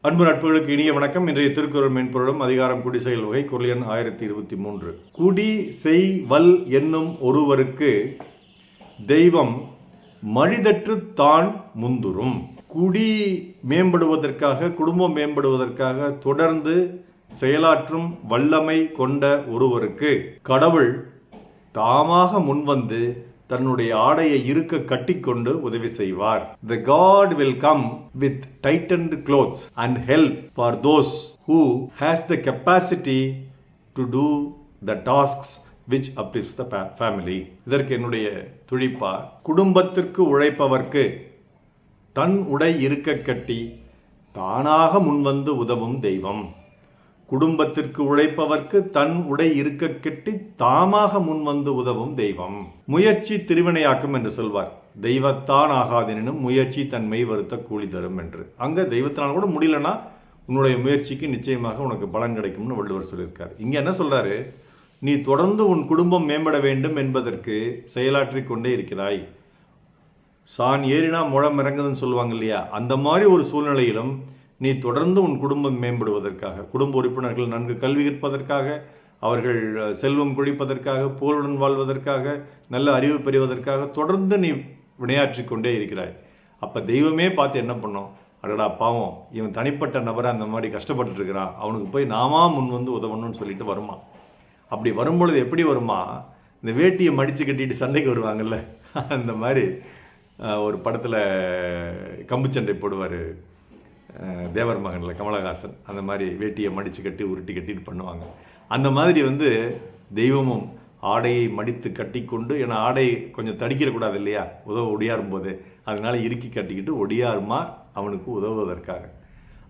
அன்பு நட்புகளுக்கு இனிய வணக்கம். இன்றைய திருக்குறள் மென்பொருளும் அதிகாரம் குடி செயல் வகை குறள் எண் 1023. குடி செய் வல் என்னும் ஒருவருக்கு தெய்வம் மழிதற்று தான் முந்துரும். குடி மேம்படுவதற்காக, குடும்பம் மேம்படுவதற்காக தொடர்ந்து செயலாற்றும் வல்லமை கொண்ட ஒருவருக்கு கடவுள் தாமாக முன்வந்து தன்னுடைய ஆடையை இருக்க கட்டிக்கொண்டு உதவி செய்வார். The God will come with tightened clothes and help for those who has the capacity to do the tasks which uplifts the family. இதற்கு என்னுடைய துடிப்பா, குடும்பத்திற்கு உழைப்பவர்க்கு தன் உடை இருக்க கட்டி தானாக முன்வந்து உதவும் தெய்வம். குடும்பத்திற்கு உழைப்பவர்க்கு தன் உடை இருக்க கெட்டி தாமாக முன்வந்து உதவும் தெய்வம். முயற்சி திருவினையாக்கும் என்று சொல்வார். தெய்வத்தான் ஆகாதெனினும் முயற்சி தன்மை வருத்த கூலி தரும் என்று. அங்கே தெய்வத்தினால் கூட முடியலன்னா உன்னுடைய முயற்சிக்கு நிச்சயமாக உனக்கு பலன் கிடைக்கும்னு வள்ளுவர் சொல்லியிருக்கார். இங்கே என்ன சொல்றாரு? நீ தொடர்ந்து உன் குடும்பம் மேம்பட வேண்டும் என்பதற்கு செயலாற்றிக் கொண்டே இருக்கிறாய். சான் ஏறினா முழம் இறங்குதுன்னு சொல்லுவாங்க இல்லையா? அந்த மாதிரி ஒரு சூழ்நிலையிலும் நீ தொடர்ந்து உன் குடும்பம் மேம்படுவதற்காக, குடும்ப உறுப்பினர்கள் நன்கு கல்வி கற்பதற்காக, அவர்கள் செல்வம் கொழிப்பதற்காக, புகழுடன் வாழ்வதற்காக, நல்ல அறிவு பெறுவதற்காக தொடர்ந்து நீ வினையாற்றி கொண்டே இருக்கிறாய். அப்போ தெய்வமே பார்த்து என்ன பண்ணோம்? அடடா பாவம், இவன் தனிப்பட்ட நபரை அந்த மாதிரி கஷ்டப்பட்டு இருக்கிறான், அவனுக்கு போய் நாமா முன் வந்து உதவணும்னு சொல்லிட்டு வருமா. அப்படி வரும்பொழுது எப்படி வருமா? இந்த வேட்டியை மடித்து கட்டிட்டு சண்டைக்கு வருவாங்கல்ல, அந்த மாதிரி ஒரு படத்தில் கம்பு சண்டை போடுவார் தேவர் மகனில் கமலஹாசன். அந்த மாதிரி வேட்டியை மடித்து கட்டி உருட்டி கட்டிட்டு பண்ணுவாங்க. அந்த மாதிரி தெய்வமும் ஆடையை மடித்து கட்டி கொண்டு, ஏன்னா ஆடை கொஞ்சம் தடிக்கிடக்கூடாது இல்லையா, ஒடியாரும் போது, அதனால இறுக்கி கட்டிக்கிட்டு ஒடியாருமா அவனுக்கு உதவுவதற்காக.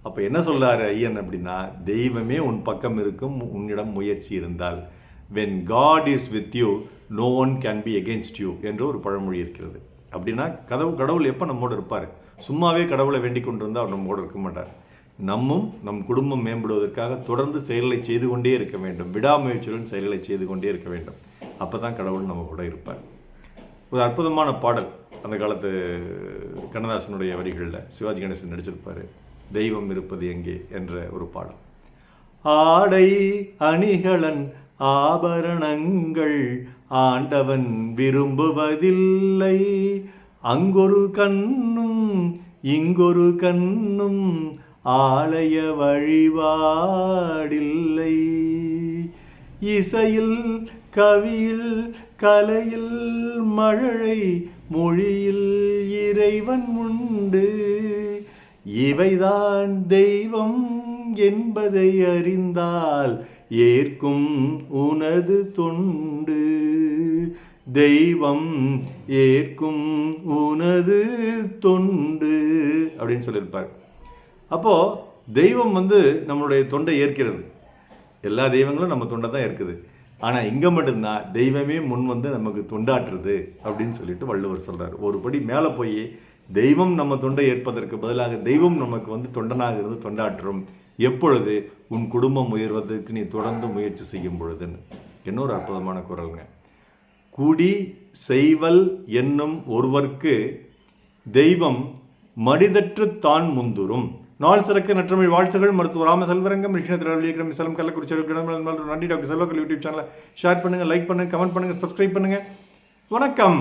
அப்போ என்ன சொல்கிறாரு ஐயன் அப்படின்னா, தெய்வமே உன் பக்கம் இருக்கும் உன்னிடம் முயற்சி இருந்தால். when God is with you no one can be against you என்று ஒரு பழமொழி இருக்கிறது. அப்படின்னா கடவுள் எப்போ நம்மோடு இருப்பார்? சும்மாவே கடவுளை வேண்டிக் கொண்டிருந்தால் அவர் நம்மோடு இருக்க மாட்டார். நம் குடும்பம் மேம்படுவதற்காக தொடர்ந்து செயல்களை செய்து கொண்டே இருக்க வேண்டும். விடாமுயற்சியுடன் செயல்களை செய்து கொண்டே இருக்க வேண்டும். அப்போ தான் கடவுள் நம்ம கூட இருப்பார். ஒரு அற்புதமான பாடல் அந்த காலத்து கண்ணதாசனுடைய வரிகளில் சிவாஜி கணேசன் நடிச்சிருப்பார். தெய்வம் இருப்பது எங்கே என்ற ஒரு பாடல். ஆடை அணிகளன் ஆபரணங்கள் ஆண்டவன் விரும்புவதில்லை, அங்கொரு கண்ணும் இங்கொரு கண்ணும் ஆலய வழிபாடில்லை. இசையில் கவியில் கலையில் மழலை மொழியில் இறைவன் உண்டு, இவைதான் தெய்வம் என்பதை அறிந்தால் ஏற்கும் உனது தொண்டு, தெய்வம் ஏற்கும் உனது தொண்டு அப்படின்னு சொல்லியிருப்பார். அப்போது தெய்வம் நம்மளுடைய தொண்டை ஏற்கிறது. எல்லா தெய்வங்களும் நம்ம தொண்டை தான் இருக்குது. ஆனால் இங்கே மட்டும்தான் தெய்வமே முன் நமக்கு தொண்டாற்றுறது அப்படின்னு சொல்லிட்டு வள்ளுவர் சொல்கிறார். ஒரு படி மேலே போய் தெய்வம் நம்ம தொண்டை ஏற்பதற்கு பதிலாக தெய்வம் நமக்கு தொண்டனாக இருந்து தொண்டாற்றும். எப்பொழுது? உன் குடும்பம் உயர்வதற்கு நீ தொடர்ந்து முயற்சி செய்யும் பொழுதுன்னு. இன்னொரு அற்புதமான குறளுங்க. குடி செய்வல் என்னும் ஒருவர்க்கு தெய்வம் மடிதற்று தான் முந்துரும். நாள் சிறக்க நற்றமிழ் வாழ்த்துகள். மருத்துவ ராம செல்வரங்கம் ரிஷினத்திரம் செல்லம் கள்ளக்குறிச்சி. நன்றி டாக்டர் செல்வக்கல் யூடியூப் சேனலை ஷேர் பண்ணுங்கள், லைக் பண்ணுங்கள், கமெண்ட் பண்ணுங்கள், சப்ஸ்கிரைப் பண்ணுங்கள். வணக்கம்.